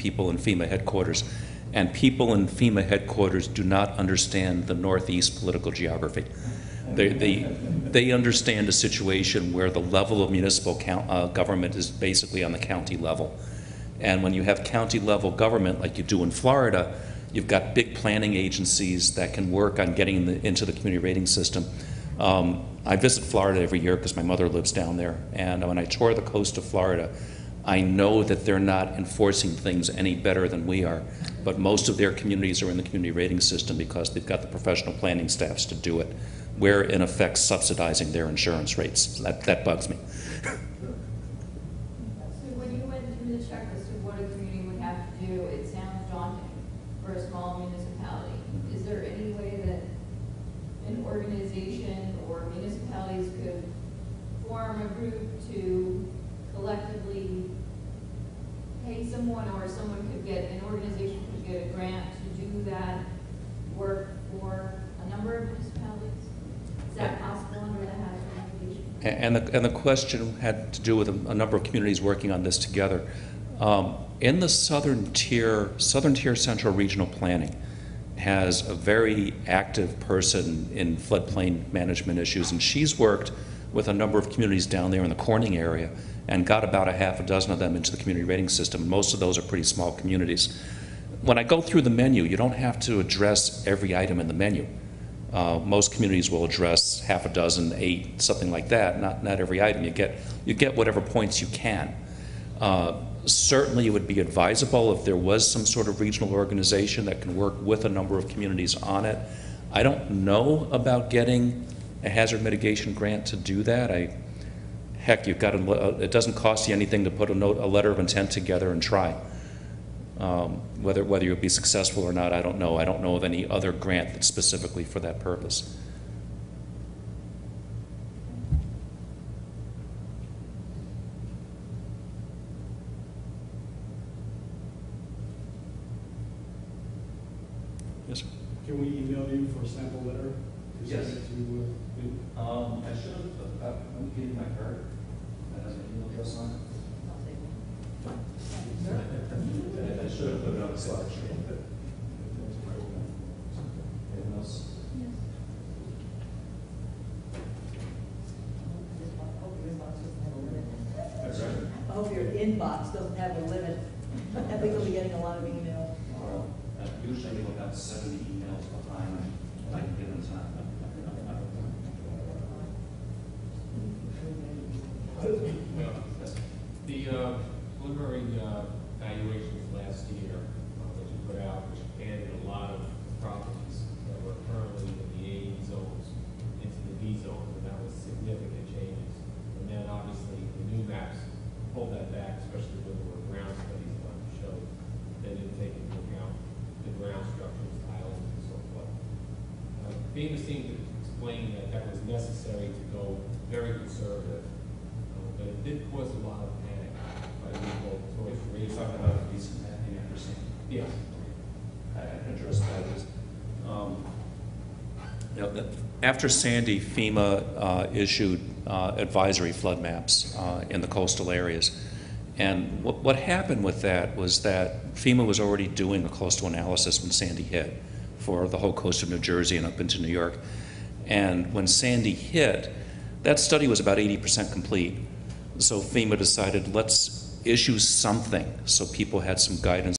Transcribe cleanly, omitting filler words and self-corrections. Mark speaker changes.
Speaker 1: people in FEMA headquarters. And people in FEMA headquarters do not understand the Northeast political geography. They understand a situation where the level of municipal government is basically on the county level. And when you have county level government like you do in Florida, you've got big planning agencies that can work on getting into the community rating system. I visit Florida every year because my mother lives down there. And when I tour the coast of Florida, I know that they're not enforcing things any better than we are. But most of their communities are in the community rating system because they've got the professional planning staffs to do it. We're in effect subsidizing their insurance rates. That bugs me.
Speaker 2: So when you went through the checklist of what a community would have to do, it sounds daunting for a small municipality. Is there any way that an organization or municipalities could form a group to collectively pay someone, or someone could get, an organization could get a grant to do that work for a number of municipalities? Is that possible under the hazard mitigation?
Speaker 1: And the question had to do with a number of communities working on this together. In the Southern Tier Central Regional Planning has a very active person in floodplain management issues, and she's worked with a number of communities down there in the Corning area and got about a half a dozen of them into the community rating system. Most of those are pretty small communities. When I go through the menu, you don't have to address every item in the menu. Most communities will address half a dozen, 8, something like that. Not every item. You get whatever points you can. Certainly, it would be advisable if there was some sort of regional organization that can work with a number of communities on it. I don't know about getting a hazard mitigation grant to do that. Heck, you've got it doesn't cost you anything to put a letter of intent together and try. Whether you'll be successful or not, I don't know. I don't know of any other grant that's specifically for that purpose. Yes, sir.
Speaker 3: Can we email you for a sample letter?
Speaker 1: Yes.
Speaker 3: I should have, let me give you my card. That has an email address on it. I should have put it on the slide. Anyone else? That's right.
Speaker 4: I hope your inbox doesn't have a limit. I think you'll be getting a lot of emails.
Speaker 3: Usually we look at 70 emails behind. I can get them time.
Speaker 5: The preliminary valuations last year that you put out, which added a lot of properties that were currently in the A zones into the B zones, and that was significant changes. And then obviously the new maps pulled that back, especially when there were ground studies done to show they didn't take into account the ground structures, islands, and so forth. FEMA seemed to explain that that was necessary to go very conservative, but it did cause a lot of panic by people towards
Speaker 1: You're
Speaker 5: raising.
Speaker 1: talking about the recent mapping, I understand.
Speaker 5: Yes.
Speaker 1: I can address that. After Sandy, FEMA issued advisory flood maps in the coastal areas. And what happened with that was that FEMA was already doing a coastal analysis when Sandy hit for the whole coast of New Jersey and up into New York. And when Sandy hit, that study was about 80% complete. So FEMA decided, let's issue something so people had some guidance